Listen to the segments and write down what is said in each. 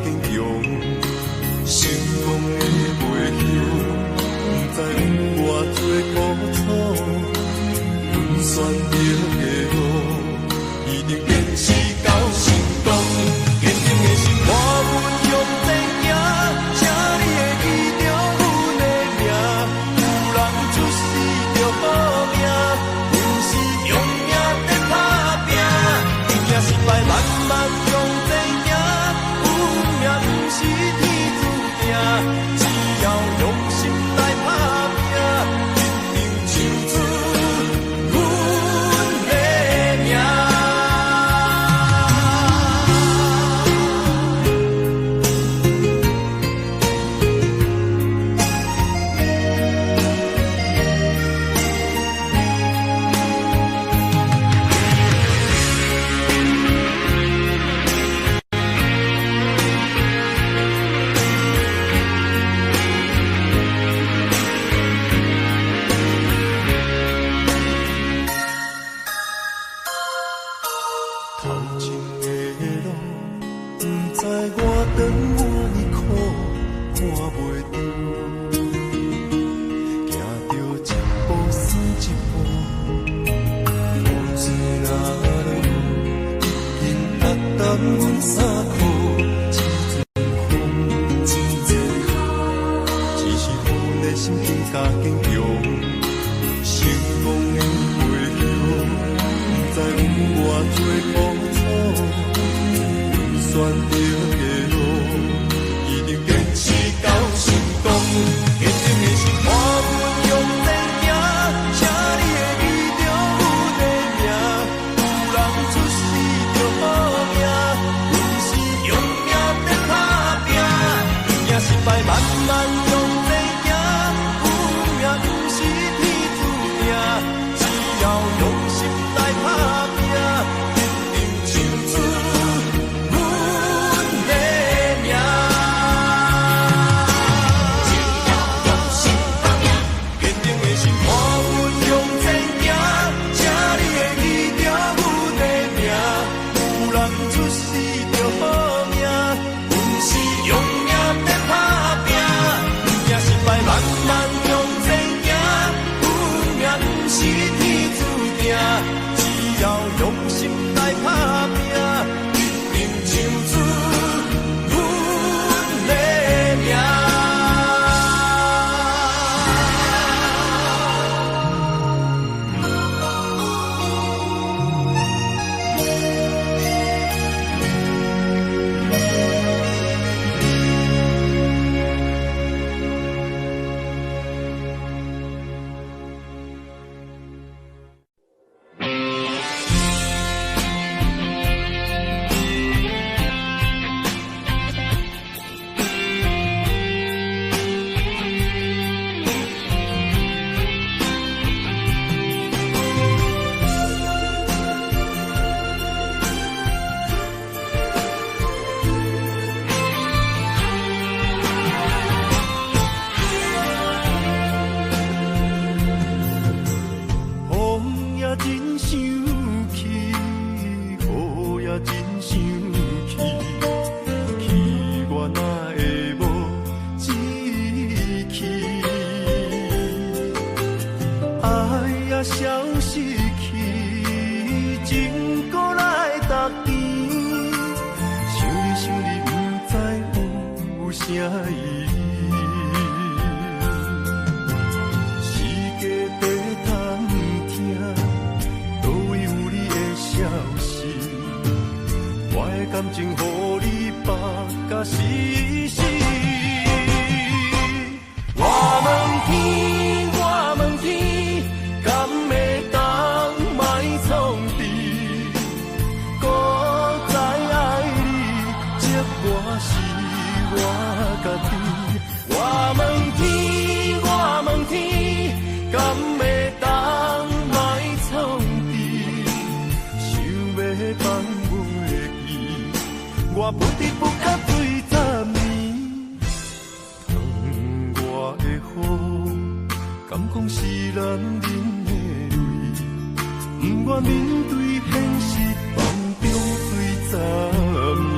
坚强，成功的袂晓，不知有偌多苦楚，阮选择的路，一定坚持到成功。坚定的心，我阮向前行，请你会记着阮的名。有人出世着好命，阮是用命在打拼，赢也失败慢慢向前行，有命不是天注定，只要用心来打拼，一定唱出阮的名。头前的路，不知我长偌呢苦，看袂着，行着一步算一步，雨水若落，已经达淡阮衫裤，一阵风，只是阮的心更加坚强，成功的袂晓，不知有偌多苦楚，阮选择的路，一定坚持到成功。坚定的心，我阮向前行，请你会记着阮的名。有人出世着好命，阮是用命在打拼，赢也失败慢慢向前行，有命不是天注定，只要用心来打拼，一定唱出阮的名。只要用心打拼，坚定的心，我阮向前行，请你会记着阮的名。有人出世着好命，阮是用命在打拼，赢也失败慢慢向前行，有命不是天注定，只要用心来打拼，一定唱出阮的名。风也真生气，雨也真生气，气我哪会无志气？爱也消失去，情搁来逐天，想你不知有啥意义。世界地通听，倒位有你的消息？我的感情予你绑甲死死。我问天，我问天，敢会当莫创治？搁再爱你，这我是我家己。我问天，我问天，敢会当莫创治？想要放袂记，我不得不甲对十年。窗外的雨，敢讲是男人的泪，不愿面对现实，梦中醉10年。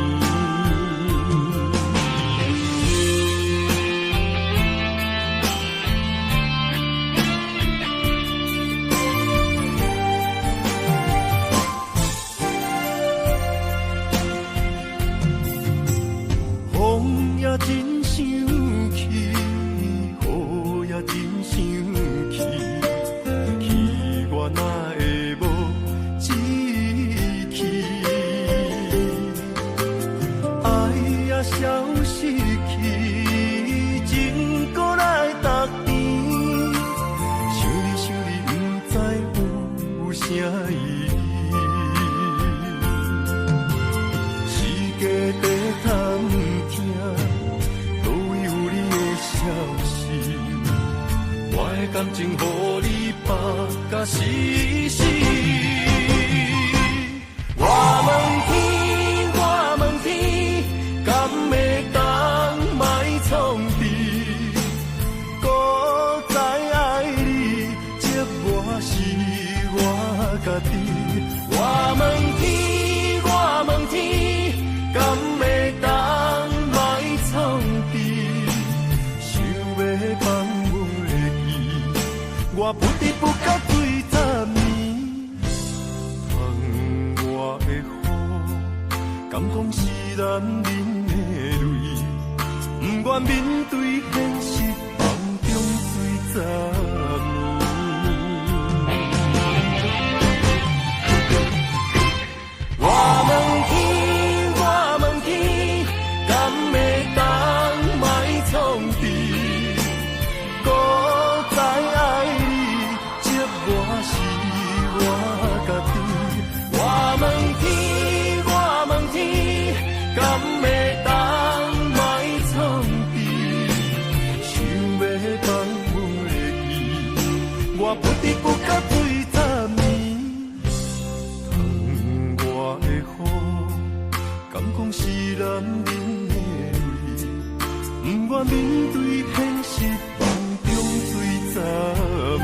感情，予你绑甲死死。我问天，我问天，敢会当莫创治？搁再爱你，这我是我家己。我问天，我问天，敢会当莫创治？想要放我的意，我不得不甲对十年。窗外的雨，敢讲是男人的泪？不愿面对现实，梦中醉十年。我问天，我问天，敢会当莫创治？搁再爱你，这我是我家己。我问天，我问天，敢会当莫创治？想要放我的意，我不得不甲对十年。窗外的雨，敢讲是男人的泪？不愿面对现实，梦中醉十年。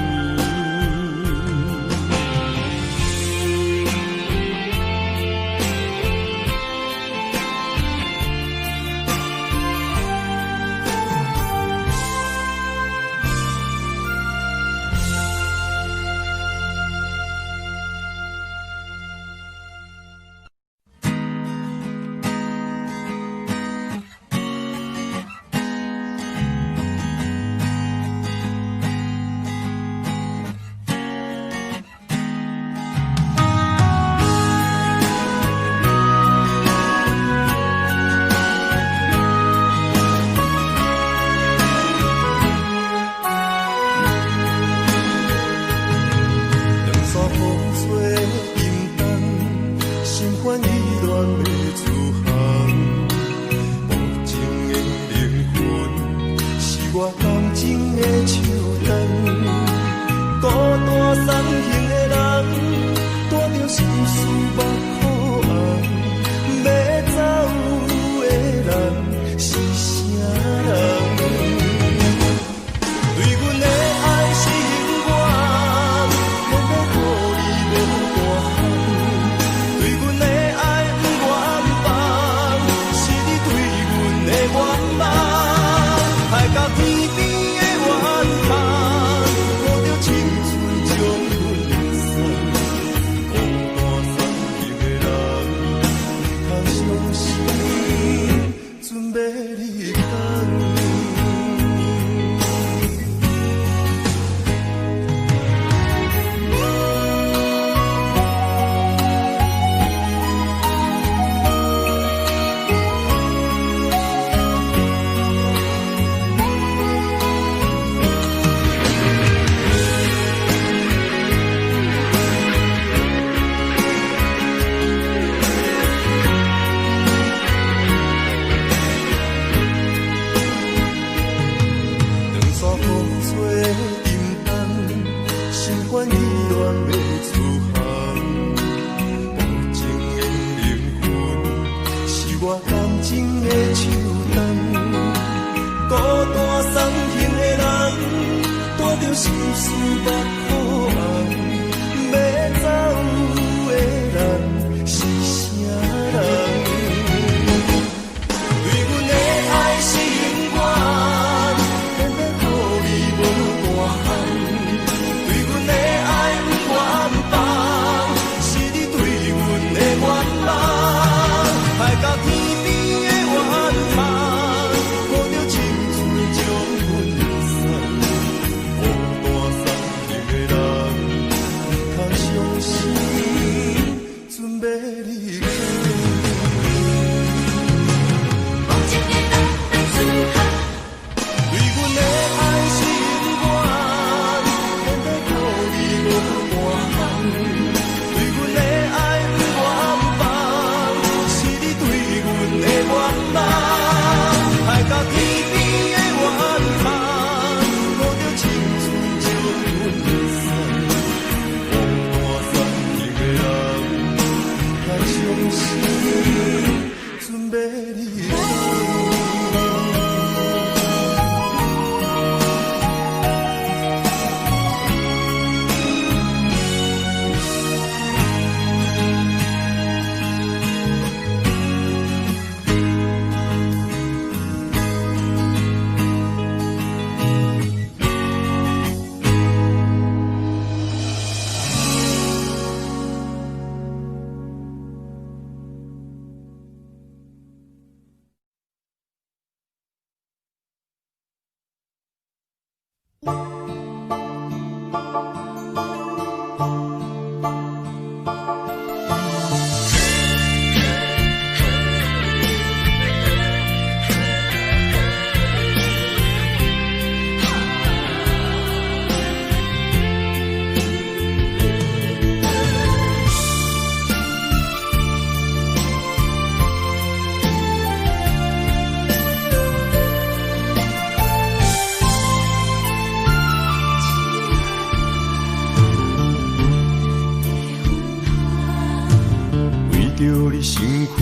躯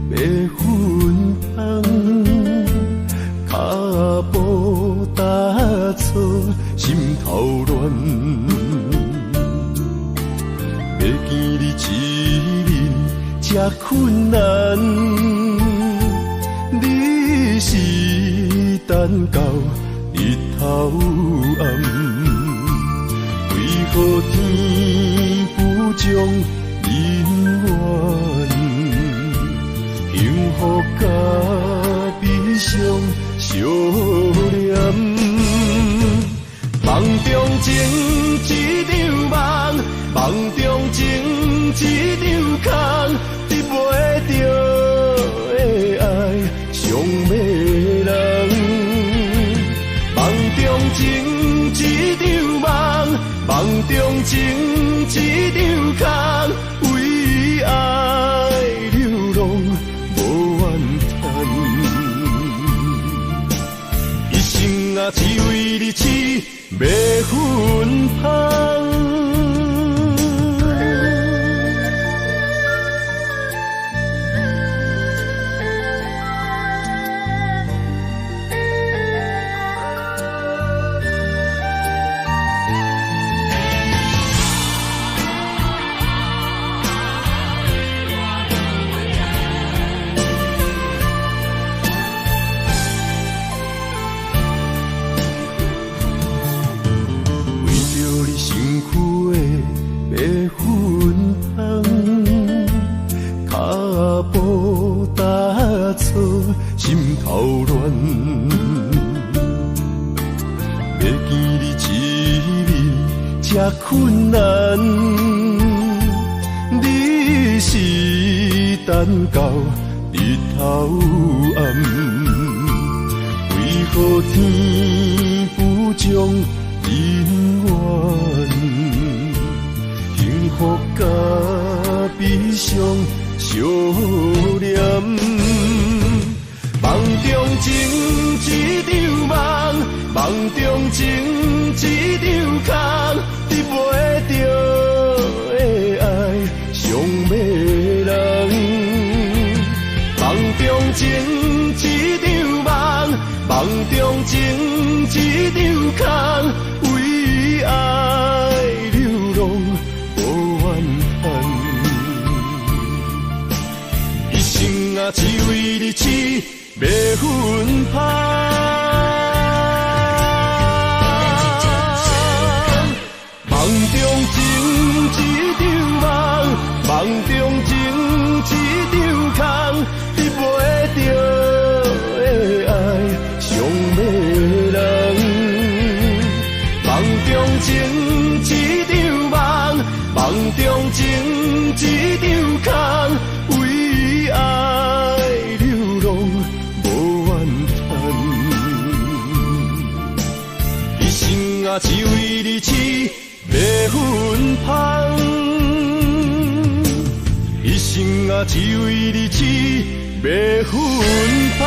的要分香，脚步踏错，心头乱。要见你一面这困难，你是等到日头暗，为何天不将人怨？幸福甲悲伤相连，梦中情一场梦，梦中情一场空，得袂着的爱上迷人。梦中情一场梦，梦中情一场空，为爱流浪无怨叹，一生啊只为你痴要分香。心头乱，要见你一面这困难，你是等到日头暗，为何天不将人怨？幸福甲悲伤相连。梦中情一场梦，梦中情一场空，得袂着的爱上迷人。梦中情一场梦，梦中情一场空，为爱流浪无怨叹，一生啊只为你痴要分香。梦中情一场梦，梦中情一场空，得袂着的爱上迷人。梦中情一场梦，梦中情一场空，为爱流浪无怨叹，一生啊只为你痴要分香，一生啊只为你痴要分香。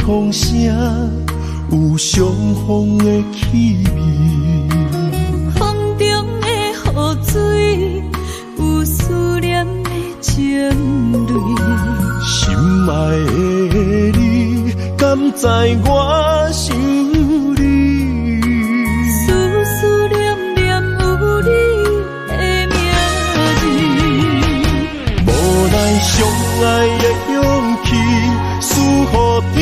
风声有相逢的气味，风中的雨水有思念的情泪。心爱的你，敢知我想你？思思念念有你的名字，无奈相爱的勇气，输予天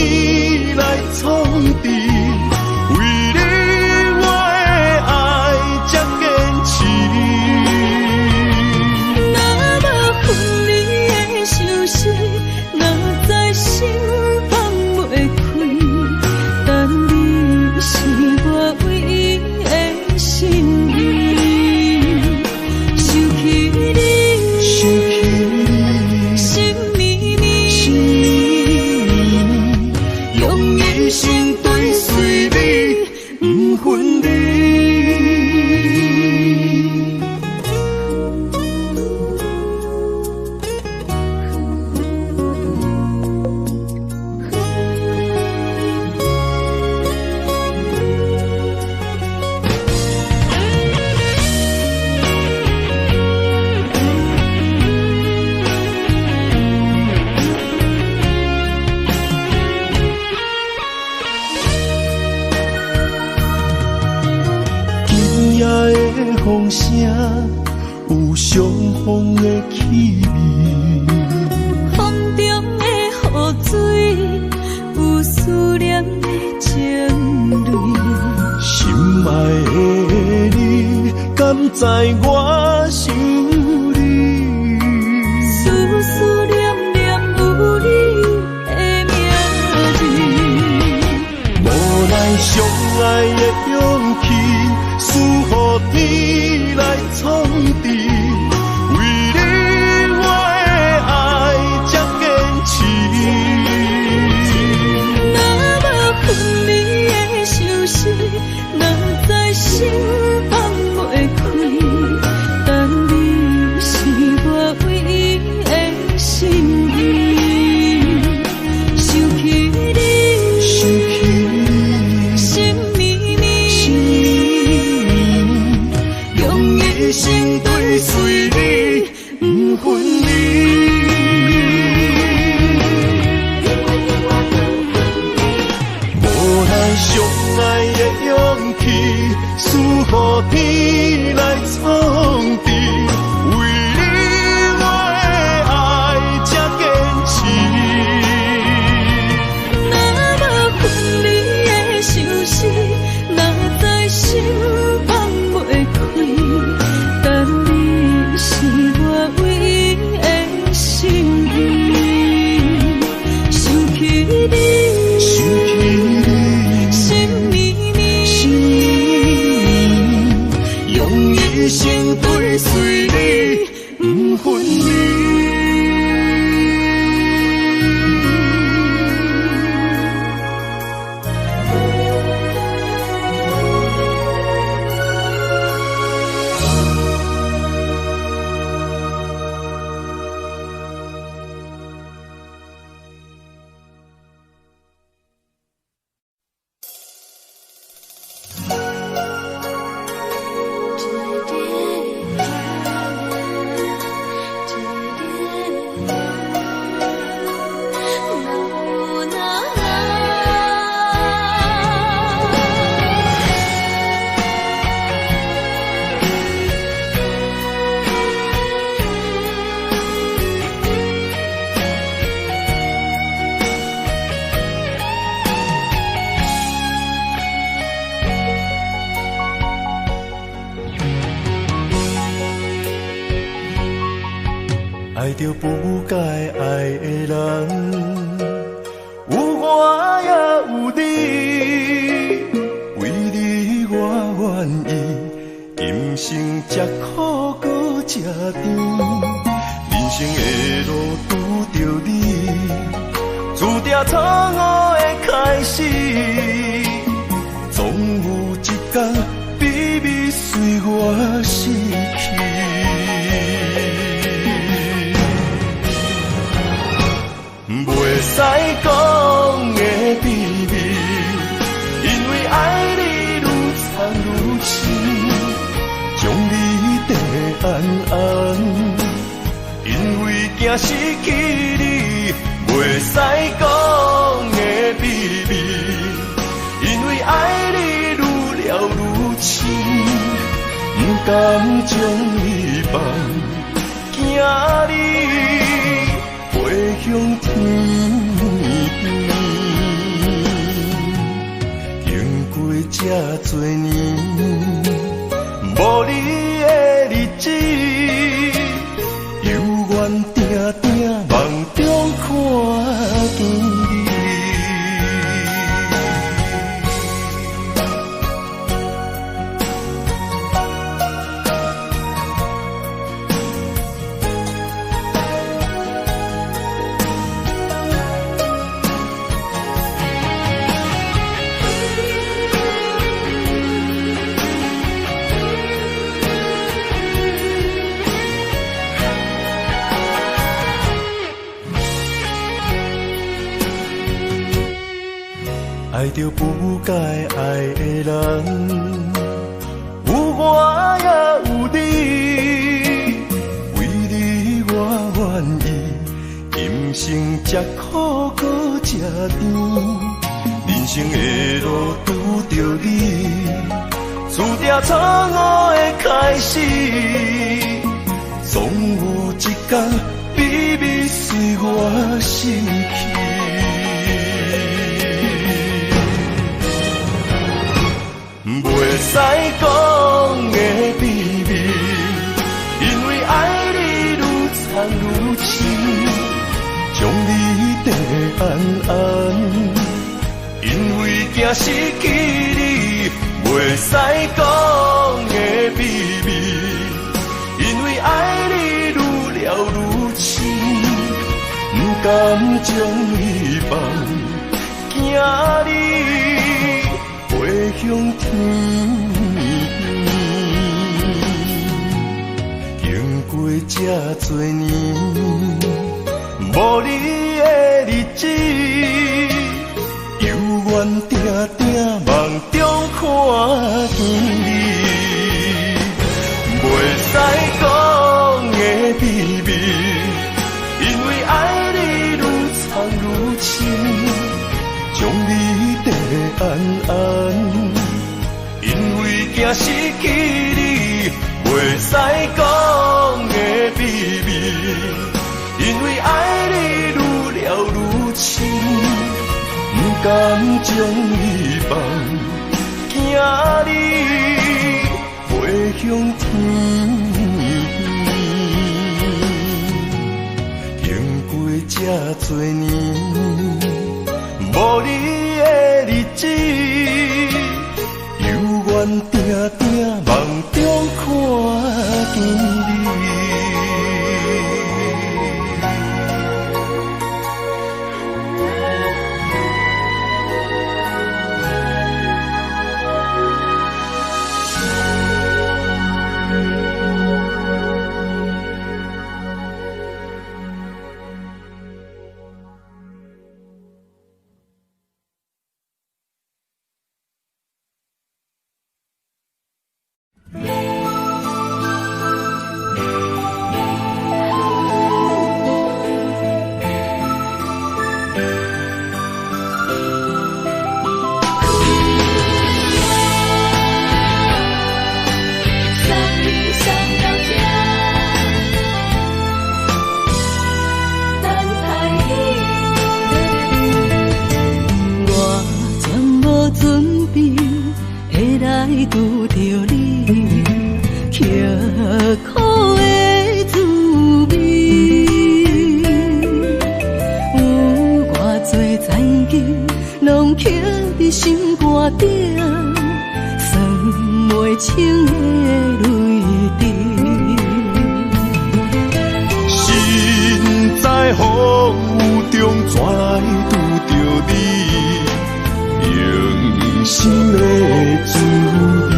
来创治。为风声，有相逢的气味。风中的雨水，有思念的情泪。心爱的你，敢知我想你？思思念念有你的名字，无奈相爱的勇气，输予天来创治。为你我的爱才坚持。若无分离的相思，哪知心放袂开。但你是我唯一的心意，想起你，心绵绵，用一生追随你，不分离。无奈相爱的勇气，输予天来创治。为你我的爱才坚持。若无分离的相思，哪知心放袂开。但你是我唯一的心意，想起你，心绵绵，用一生追随你，不分离。爱着不该爱的人，有我也有你，为你我愿意，今生吃苦搁吃甜，人生的路拄着你，注定错误的开始，总有一天秘密随我逝去。袂使讲的秘密，因为爱你愈藏愈深，将你地安安，因为惊失去你。袂使讲的秘密，因为爱你愈了愈深，不甘将你放，惊你飞向天边，经过这多年，无你的日子，犹原定定梦中看见你。爱着不该爱的人，有我也有你，为你我愿意，今生吃苦搁吃甜，人生的路拄着你，注定错误的开始，总有一天秘密随我心去。袂使讲的秘密，因为爱你愈藏愈深，将你跟安安，因为惊失去你。袂使讲的秘密，因为爱你愈了愈深，不甘将你放，惊你飞向天。经过这多年，无你的日子，犹原定定梦中看见你。袂使讲的秘密，因为爱你愈藏愈深，将你跟安安，因为惊失去你。袂使讲的秘密，因为爱你愈了愈深，不甘将你放，惊你飞向天。经过这多年，无你的日子，犹原定定梦中看见你。拄着你，刻苦的滋味，有偌多残景，拢刻伫心肝顶，算袂清的泪滴。心在风雨中，怎来拄着你？用心的滋味，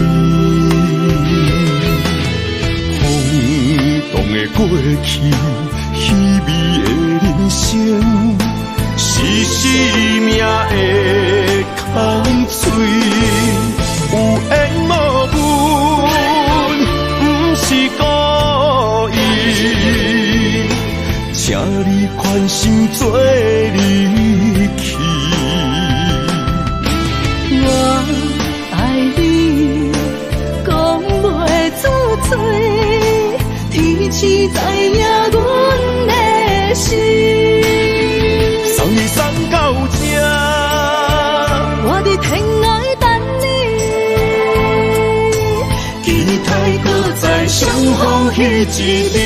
空洞的过去，虚伪的人生，是生命的空嘴，有缘无分，不是故意，请你宽心做离去。我爱你，讲袂出嘴，天赐知影阮的心。送你送到这，我伫天涯等你，期待搁再相逢迄一日。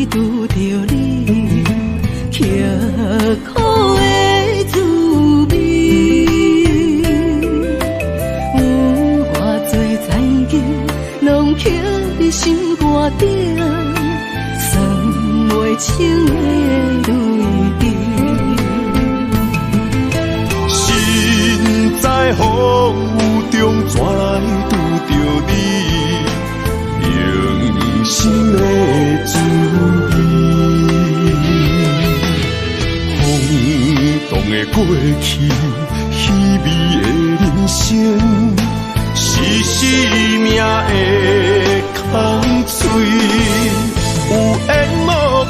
拄着你，刻苦的滋味，有偌多残景，拢刻伫心肝顶，算袂清的泪滴。心在风雨中，怎来过去虚伪的人生，是生命的空嘴，有缘无分，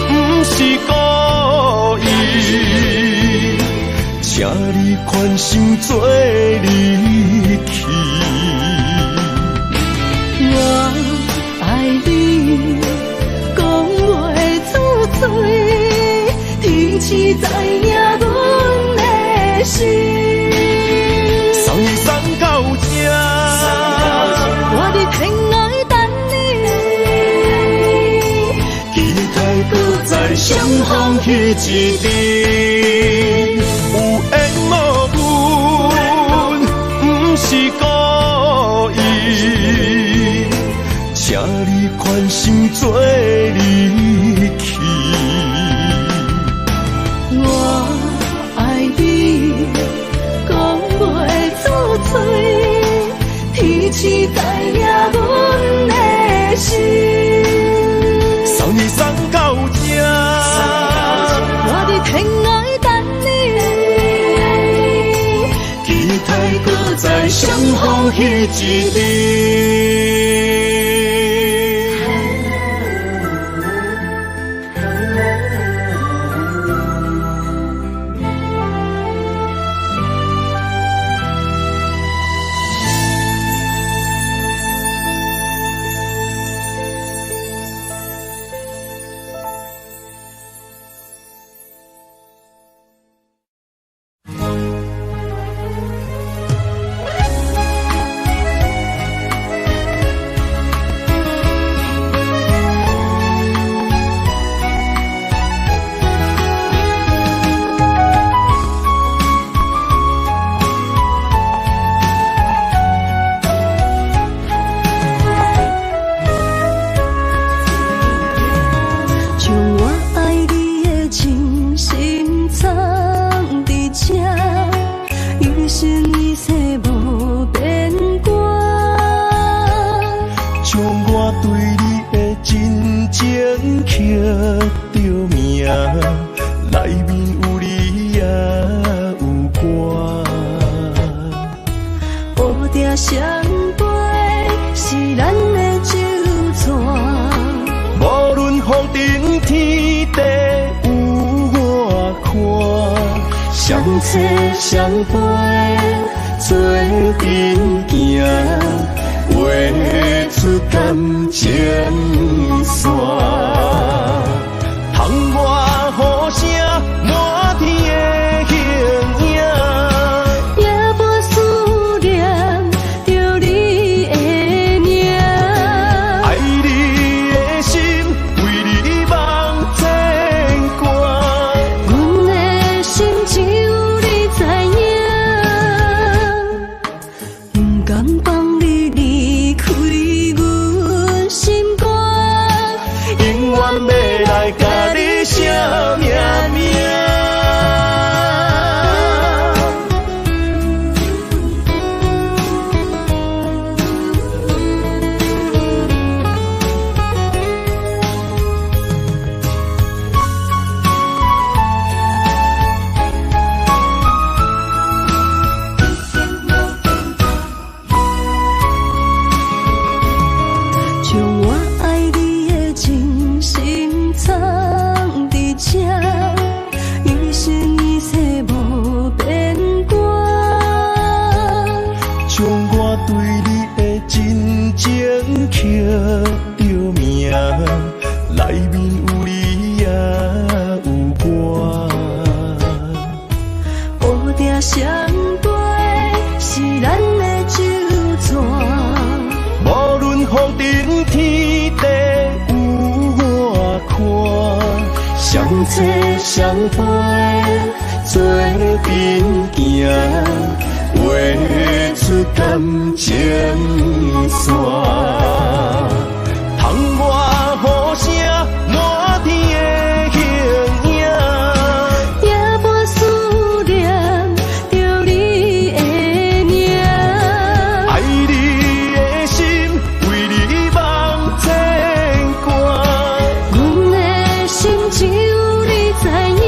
不是故意，请你宽心做离去。我爱你，讲袂出嘴，天赐知影阮的心。送你送到这，我伫天涯等你，期待搁再相逢彼一日。有缘无分，不是故意，请你宽心做离去。我爱你，讲袂出嘴，天赐知影阮的心。送你送到这，我伫天涯等你，期待搁再相逢彼一日。相陪做阵行，画出感情线。窗外雨声满天的形影，也无思念着你的名。爱你的心为你梦牵挂，阮的心只有你知影，不甘放你离开阮心肝，永远要来甲你写名名。将我爱你的真心藏伫这，一生一世无变卦。将我对你的真情刻着名，内面有你也有我。乌定相陪是咱的酒泉，无论风尘天地有我看，相齐相陪做阵行，画出感情线。窗外雨声满天的形影，也无思念着你的名。爱你的心为你梦牵挂，阮的心只有你知影，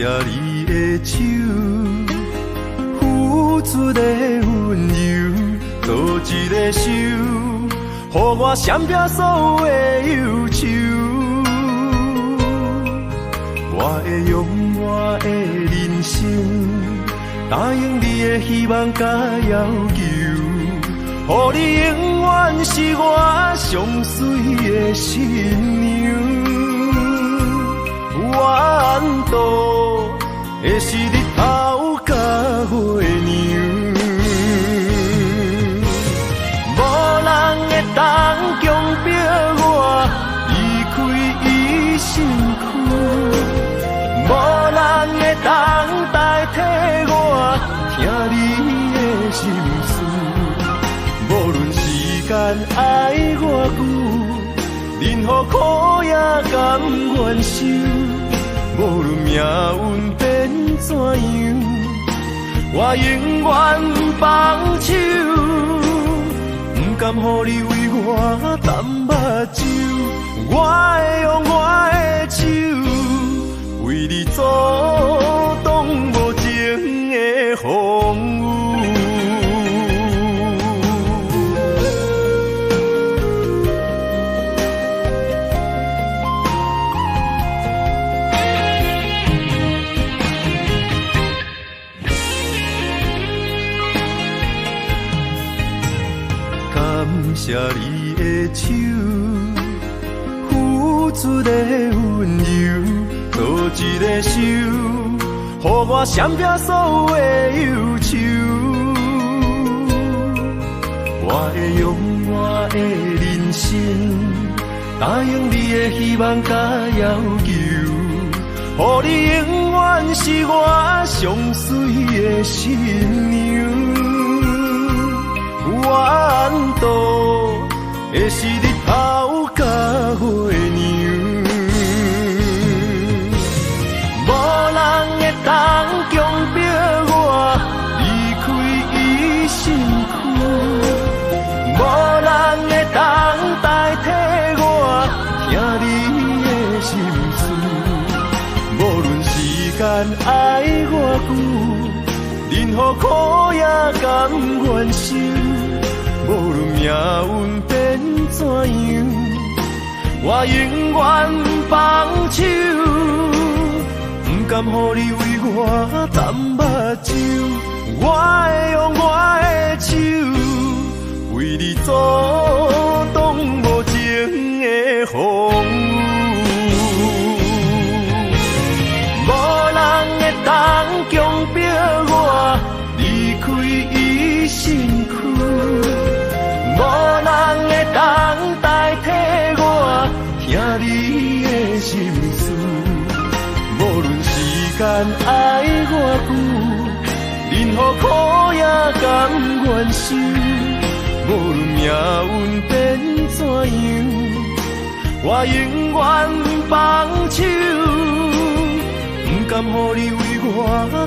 你的手，付出的温柔，多一个手，予我闪避所有的忧愁。我会用我的人生，答应你的希望甲要求，予你永远是我上水的新娘。缘途会是日头甲月亮，无人会当强迫我离开伊身躯，无人会当代替我听你的心事。无论时间爱我久，任何苦也甘愿受。无论命运变怎样，我永远放手，不甘予你为我淡目睭。我会用我的手，为你阻挡无情的风雨。感谢你的手，付出的温柔，多一个手，予我闪避所有的忧愁。我会用我的人生，答应你的希望甲要求，予你永远是我上水的新娘。缘途会是日头甲月亮，无人会当强迫我离开伊身躯，无人会当代替我听你的心事。无论时间爱我久，任何苦也甘愿受。无论命运变怎样，我永远放手，不甘予你为我淡目睭。我会用我的手，为你阻挡无情的风雨。无人会当强迫我离开伊身躯，无人会当代替我听你的心事。无论时间爱我久，任何苦也甘愿受。无论命运变怎样，我永远放手，不甘予你为我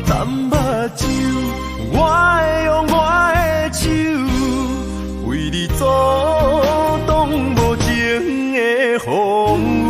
淡目睭。我会用我的手，为你阻挡无情的风雨。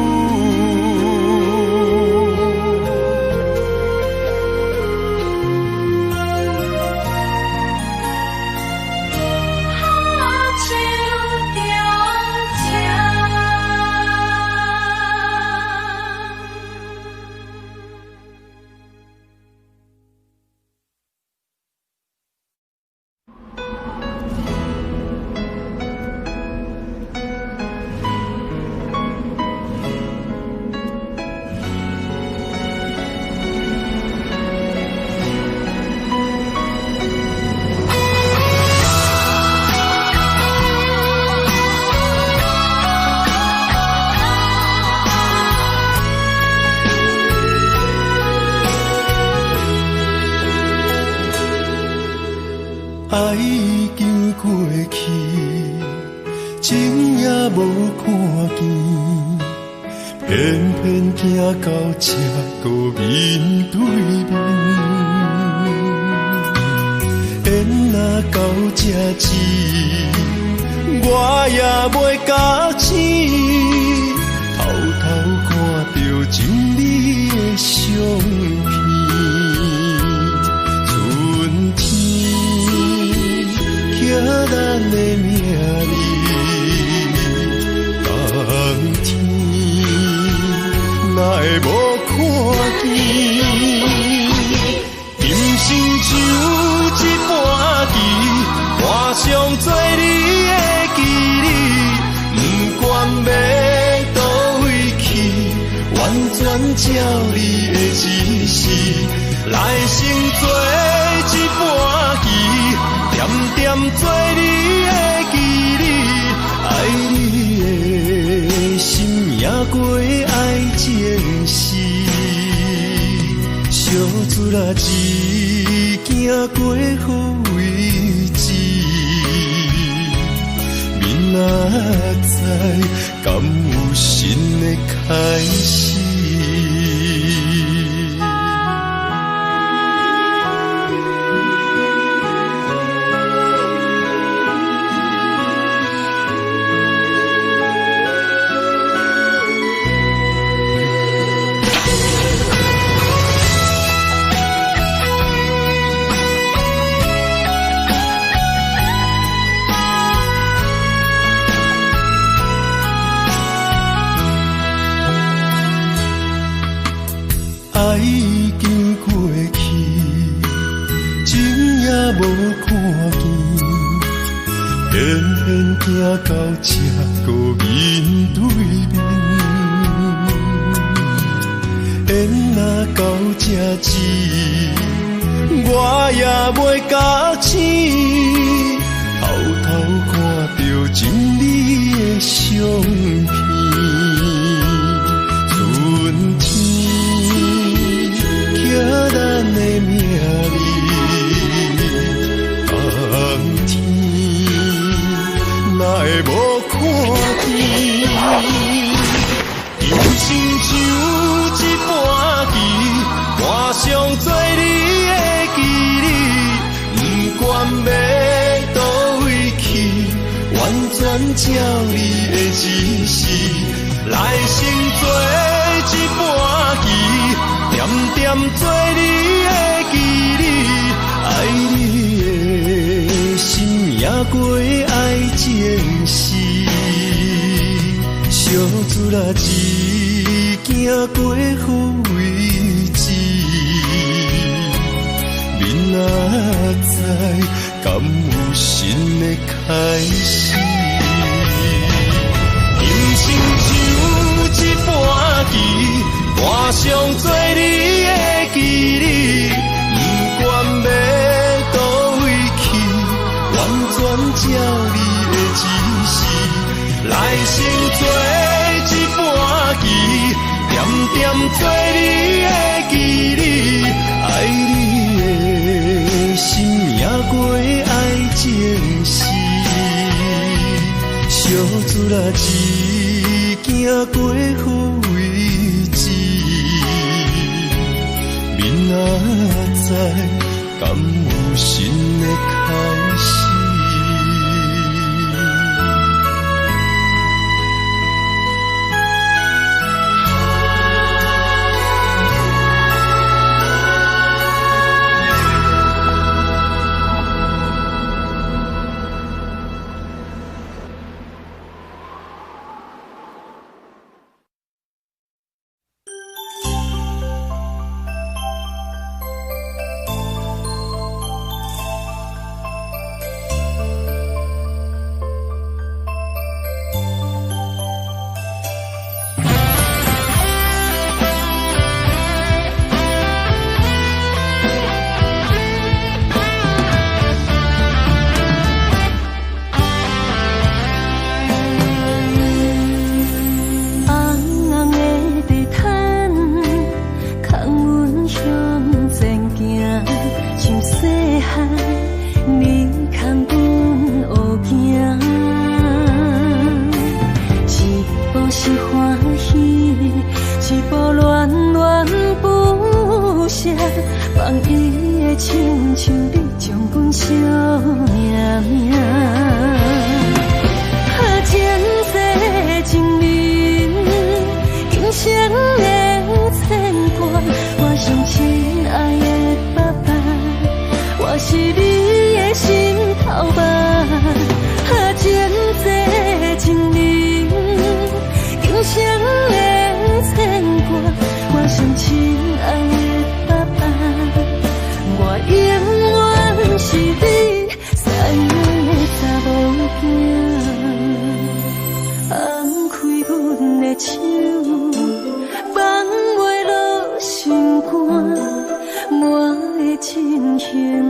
爱已经过去，情也无看见，偏偏行到这个面对面。缘若到这时，我也袂甲醒，偷偷看到情你的相片。咱的名字，当天哪会无看见？今生就一盘棋，画上做你的记忆，不管要倒位去，完全照你的指示，来生做一盘棋，点点做你的记忆，爱你的心也过爱情诗，小船啊一行过好位置，明仔载敢有新的开始？爱已经过去，情也无看见，偏偏行到这个面对面。缘若到这止，我也袂加醒，偷偷看到情侣的相片。春天。咱的名字，当天哪会无看见？今生就一盘棋，画上做你的记忆，不管要倒位去，完全照你的指示，来生做一盘棋。点点做你的记忆，爱你的心也过爱情诗，小船啊一行过好位置，明仔载敢有新的开始？人生就一盘棋。画上做你的记忆，不管要倒位去，完全照你的指示，来生做一盘棋，点点做你的记忆，爱你的心也过爱情诗，小船啊一行过好位置。明仔载敢有新的开始？是你的心头肉。亲爱的爸爸，我永远是你善良的查某囝。放开阮的手，放袂落心肝，我会真幸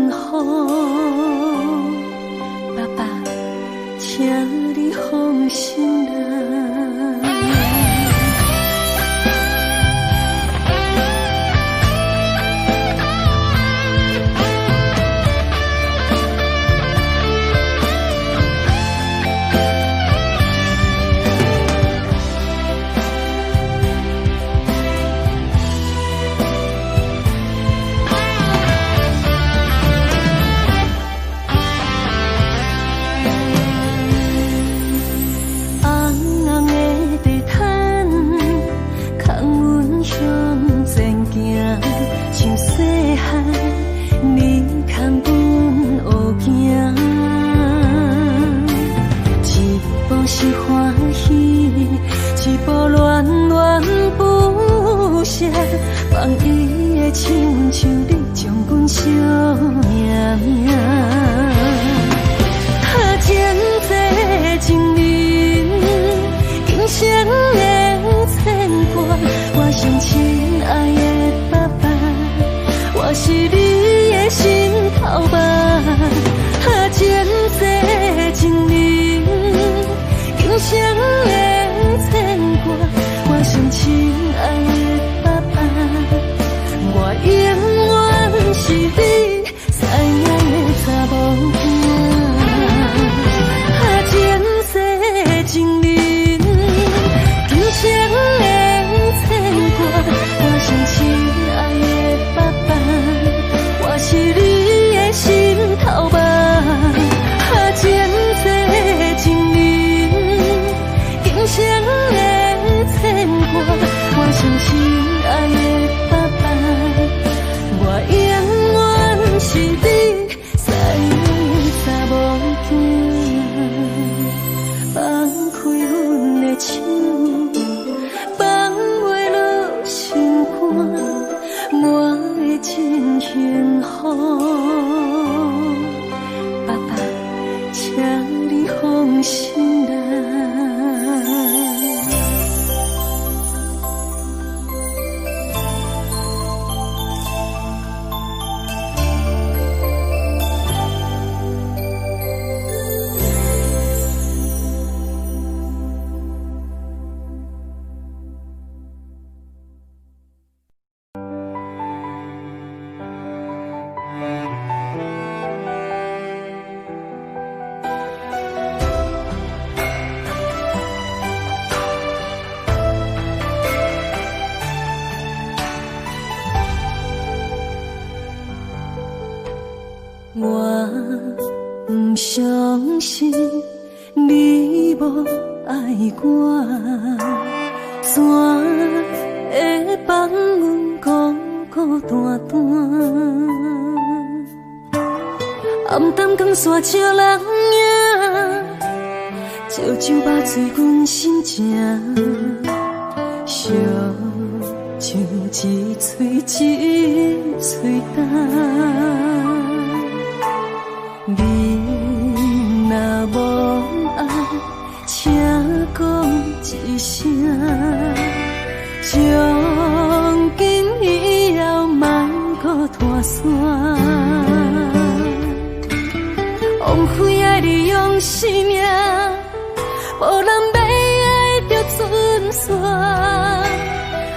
福。爸爸，请你放心啦。放伊的亲像你将阮惜命命，前世情人，今生的牵挂。我想亲爱的爸爸，我是你的心头肉。前世情人，今生的牵挂。我想亲爱的爸爸，我永远是你善良的查某囝。前世情人，今生的牵挂。我想亲爱的爸爸，我是你的心头肉。前世情人，今生的牵挂。我想亲爱的爸爸，我永远是你善良的查某囝。放开阮的手，放袂落心肝，我会真幸福。爸爸，请你放心啦。我不相信你无爱我，怎会放阮孤孤单单？暗淡江山笑人影，照酒肉醉阮心情，烧酒一嘴一嘴干。你若无爱，请讲一声，从今以后莫搁拖线。枉费爱你用生命，无人要爱着准线，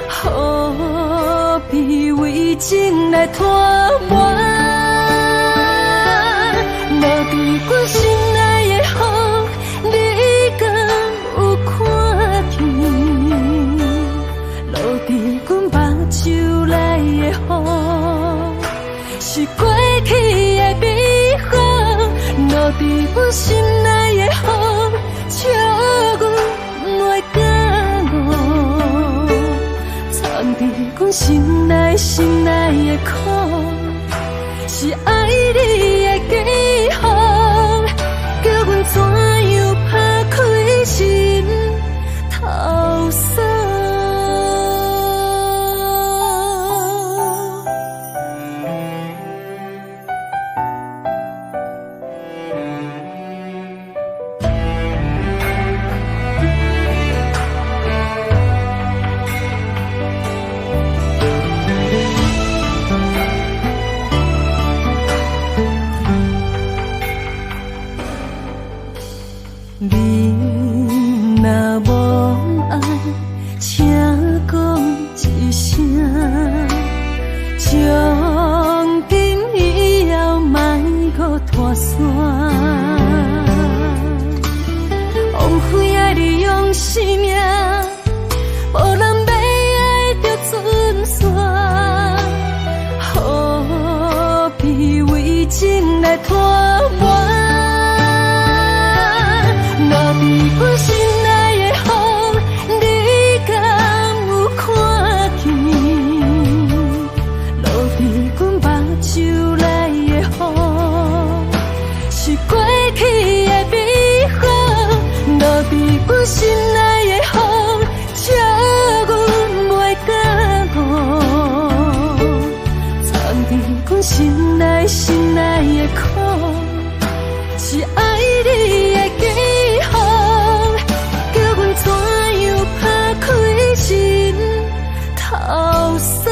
何必为情来拖磨？落伫阮心内的雨，你敢有看见？落伫阮目睭内的雨，是过去的美好。落伫阮心内的雨，笑阮袂敢误。藏伫阮心内的苦，是爱你的记号，叫阮怎样拍开心头锁？阮心内的风，笑阮袂敢误，藏伫阮心内的苦，是爱你的记号，叫阮怎样打开心头锁。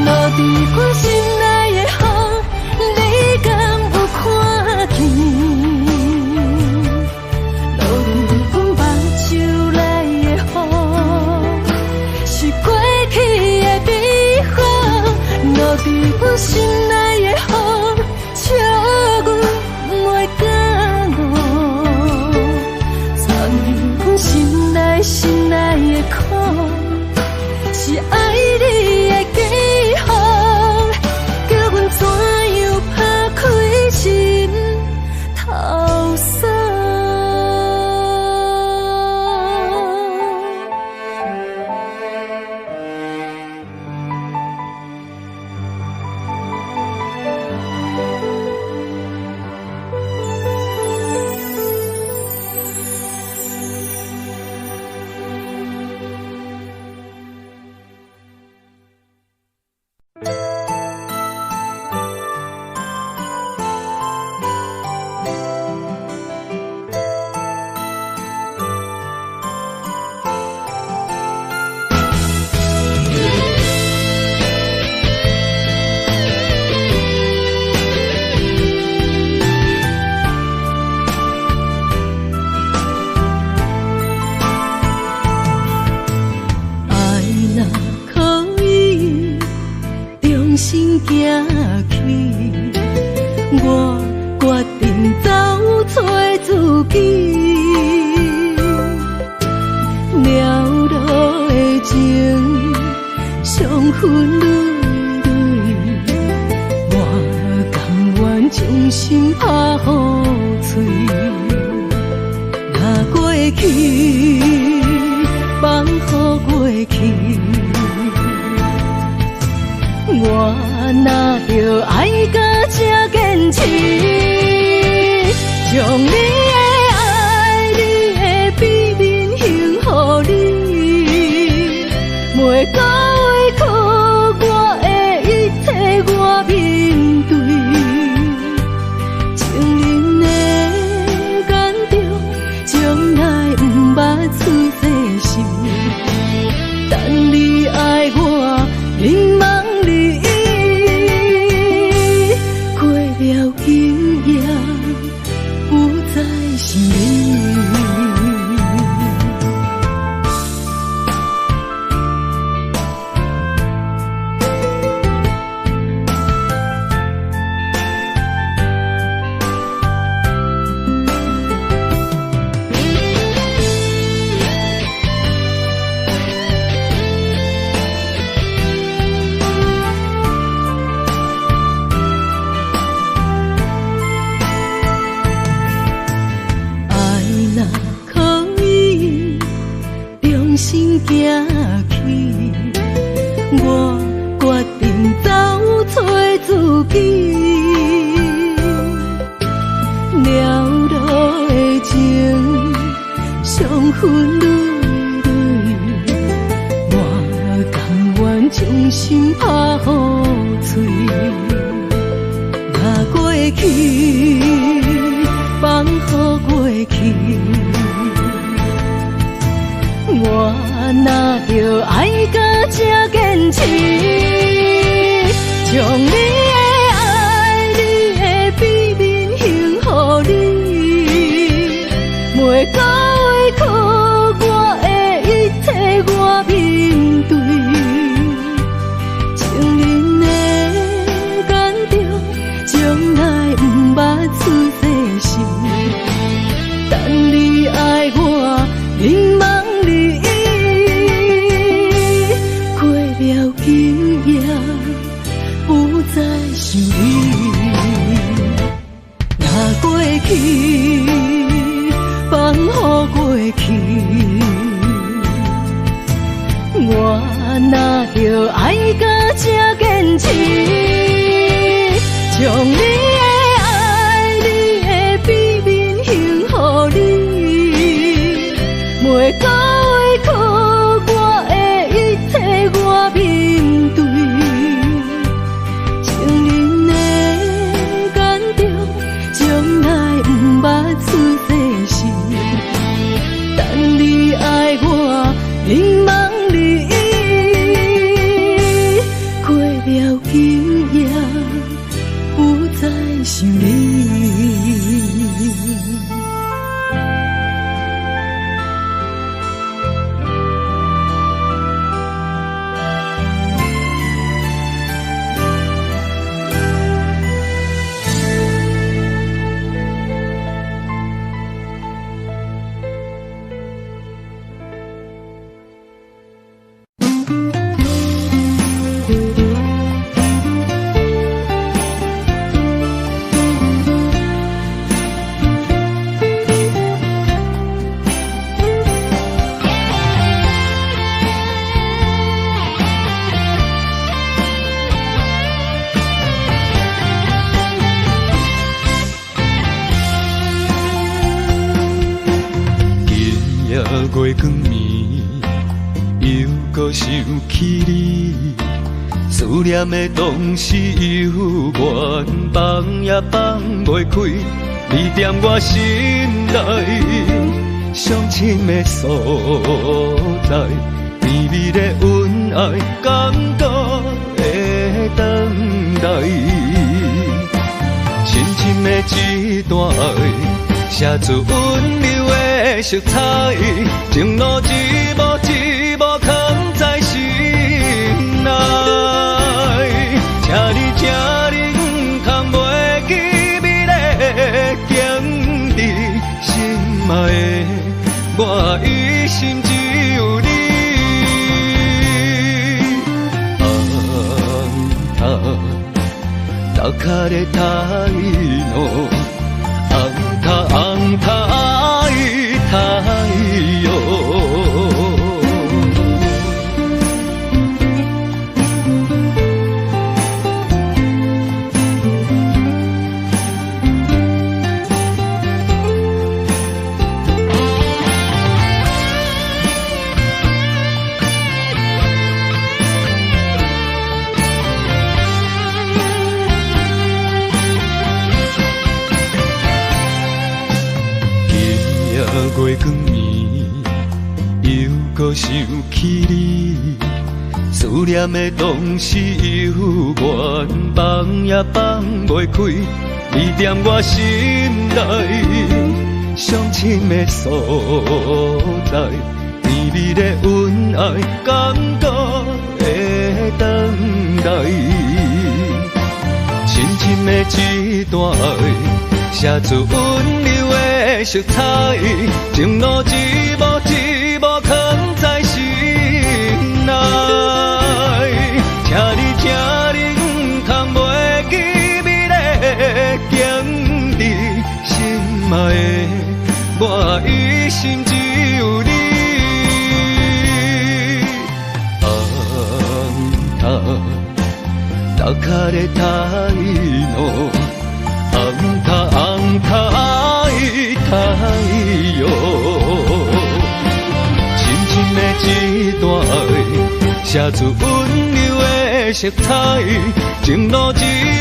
落伫阮心内的风，你敢有看见？落入阮目睭内的雨，是过去的美好。落伫阮心内的风，笑阮袂敢误，藏伫阮心内的苦，是爱你的记号，叫阮怎样打开心头锁。心行去，我决定走找自己。了路的情，伤痕累累，我甘愿将心拍雨碎。若过去，放乎过去。我若着爱到这坚持，将你的爱、你的秘密献予你，袂搁委屈我的一切，我面对。情人的感动，从来不捌出世事，但你爱我，迷茫。心行去，我决定走找自己。了路的情，伤痕累累，我甘愿将心拍雨碎。若过去，放乎过去。我若着爱到这坚持，将你的爱、你的秘密献予你，袂搁委屈我的一切，我面对。情人的感动，从来不捌出世事，但你爱我，迷茫。不再想你，若过去，放乎过去。我若着爱到这坚持，将你的了今夜不再想你。月光暝，又搁想起你，思念的同时犹原放也放袂开，你踮我心内上深的所在，甜蜜的恩爱，感觉的等待，深深的一段爱，写出温柔的色彩，情路一幕一幕藏在心内。请你，请你，不通袂记美丽的景致，心爱的我一心只有你。红塔打卡的太阳，红塔爱太陽。月光暝，又搁想起你，思念的同时犹原放也放袂开，你踮我心内上深的所在，甜蜜的恩爱，感觉的等待，深深的一段爱，写出温柔的色彩，情路一幕一幕藏在心内。请你，请你，不通袂记美丽的景致，心爱的我一心只有你。红塔打卡的太陽，红塔爱太陽，深深的一段愛，寫出温柔的色彩，情路一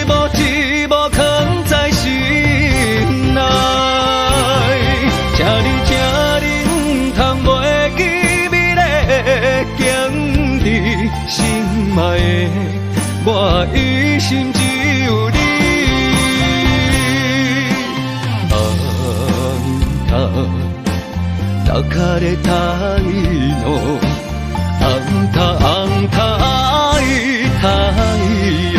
幕一幕藏在心內。請你，請你，不通袂記美麗的景致，心愛的我一心只有你。打卡的太陽，紅塔愛太陽。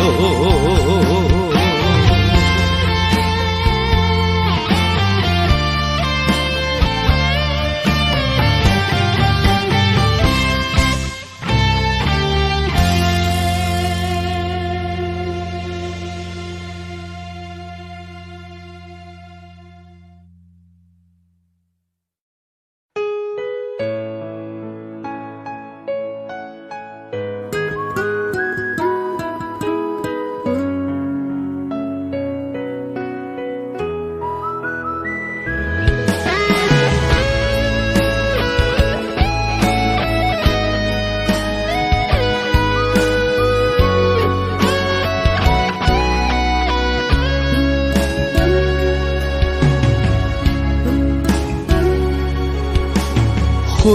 花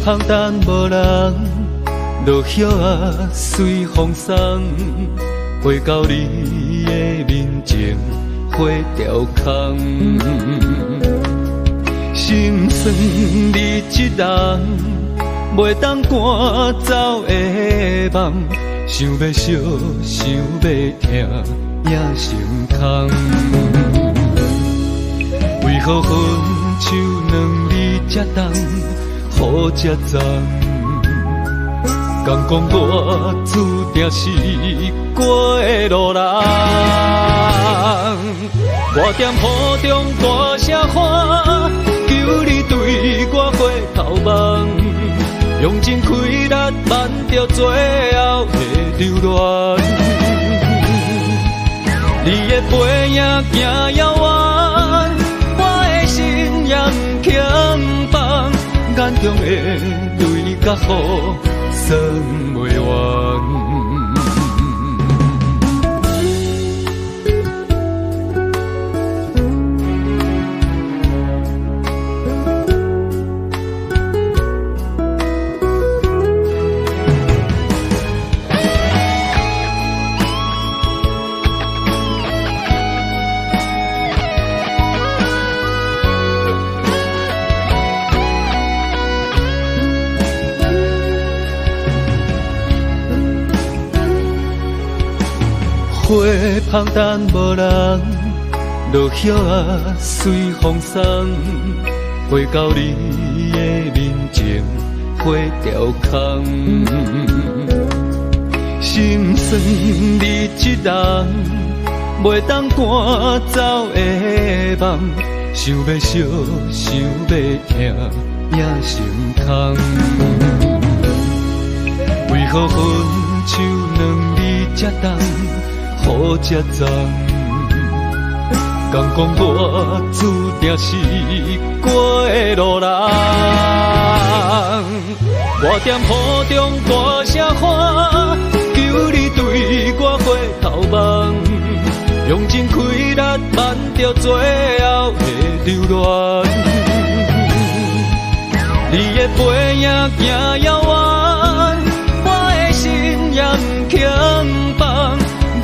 香等无人，落叶啊随风送，飞到你的面前，花凋空。心酸你一人，袂当赶走的梦，想要惜，想要听，也心空。为何分手两字才重，雨才重？敢讲我注定是过的路人？我踮雨中大声喊，求你对我回头望，用尽气力挽着最后的留恋。你的背影行遥远，我的心也不轻放，眼中的泪甲雨算袂完。花香淡无人，落叶啊随风送，飞到你的面前，花凋空。心酸你一人，袂当赶走的梦，想要惜，想要听，也心空。为何分手两字才重？雨才重，敢讲我注定是过的路人。我踮雨中大声喊，求你对我回头望，用尽气力挽着最后的留恋。你的背影行遥远，我的心也不轻放。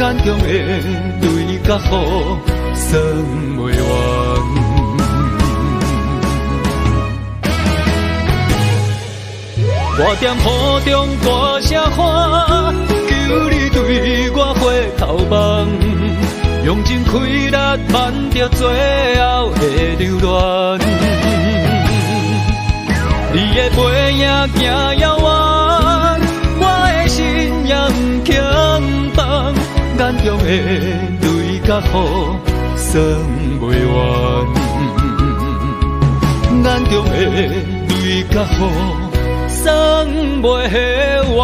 眼中的泪甲雨算袂完，我踮雨中大声喊，求你对我回头望，用尽气力挽着最后的留恋。你的背影行遥远，我的心也不轻放。眼中的泪甲雨算袂完，眼中的泪甲雨算袂完。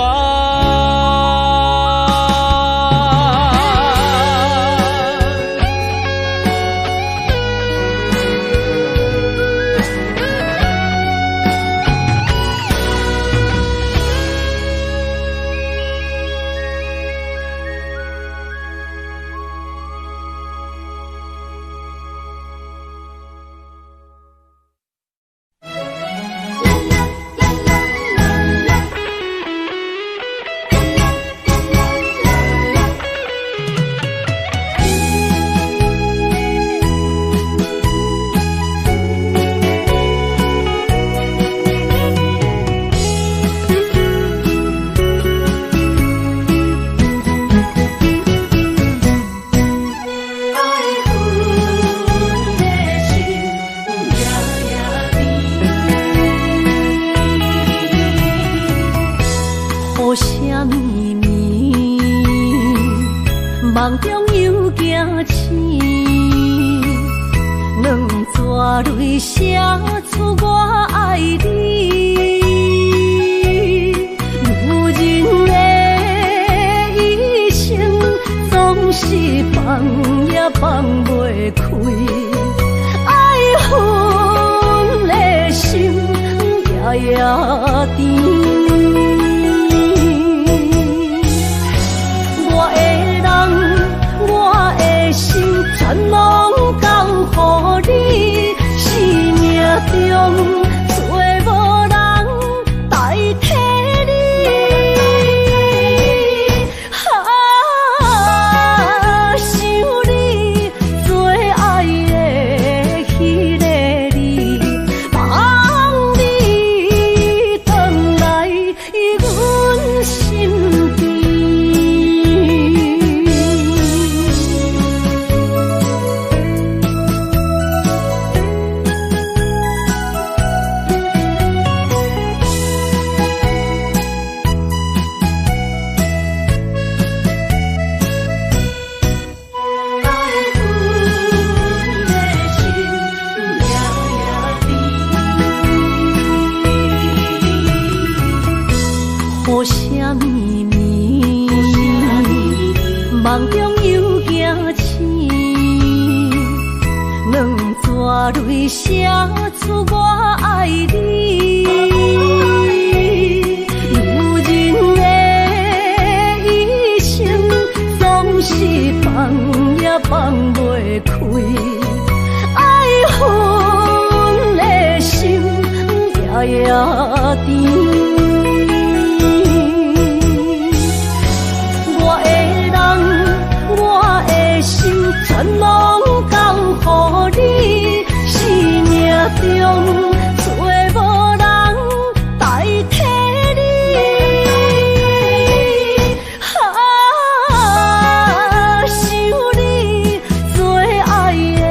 梦中又惊醒，两撮泪写出我爱你。女人的一生总是放也放袂开，爱恨的心夜夜甜。全拢交予你，生命中找无人代替你。梦中又惊醒，两纸泪写出我爱你。如人的一生，总是放也放袂开，爱恨的心夜夜甜。全拢交予你，生命中找无人代替你。想你最爱的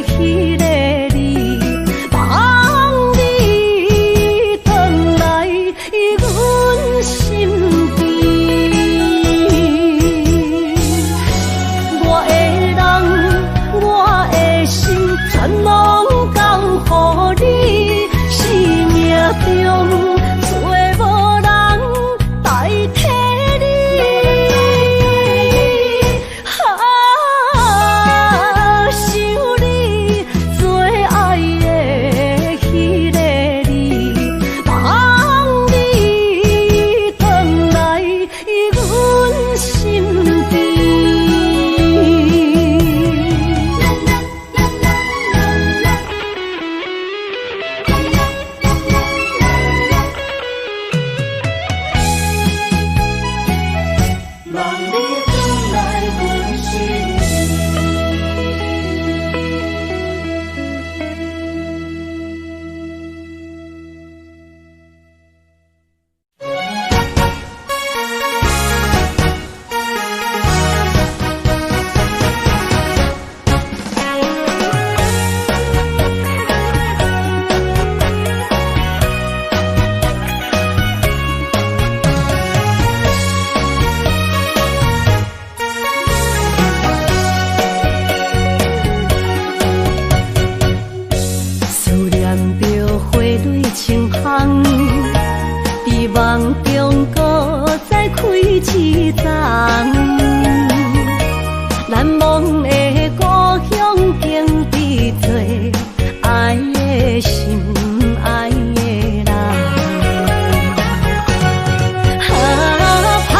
迄个你，望你回来阮身边。全拢交予你，生命中找无人代替你。想你最爱的迄个你，望你回来阮身边。梦中搁再开一丛，难忘的故乡经历做爱的心，爱的人。打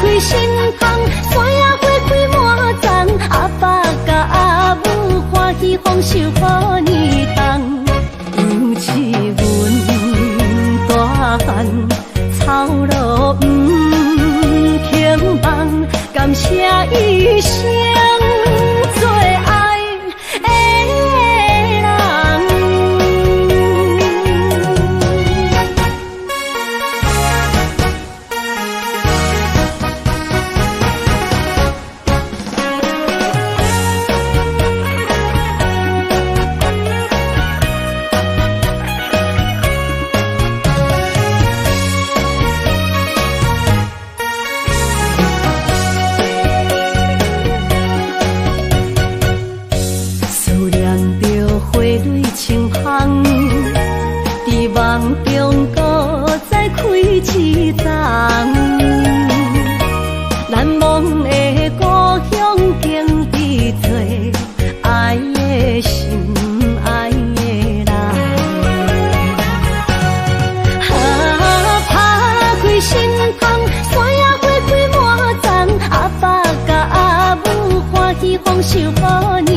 开心窗，山野花开满丛，阿爸甲阿母欢喜丰收好年冬，尤其阮大汉。草路不轻放，感谢一生最爱的人。梦中搁再开一丛，难忘的故乡经历做爱的心，爱的人。打开心窗，山野花开满丛，阿爸甲阿母欢喜丰收好年。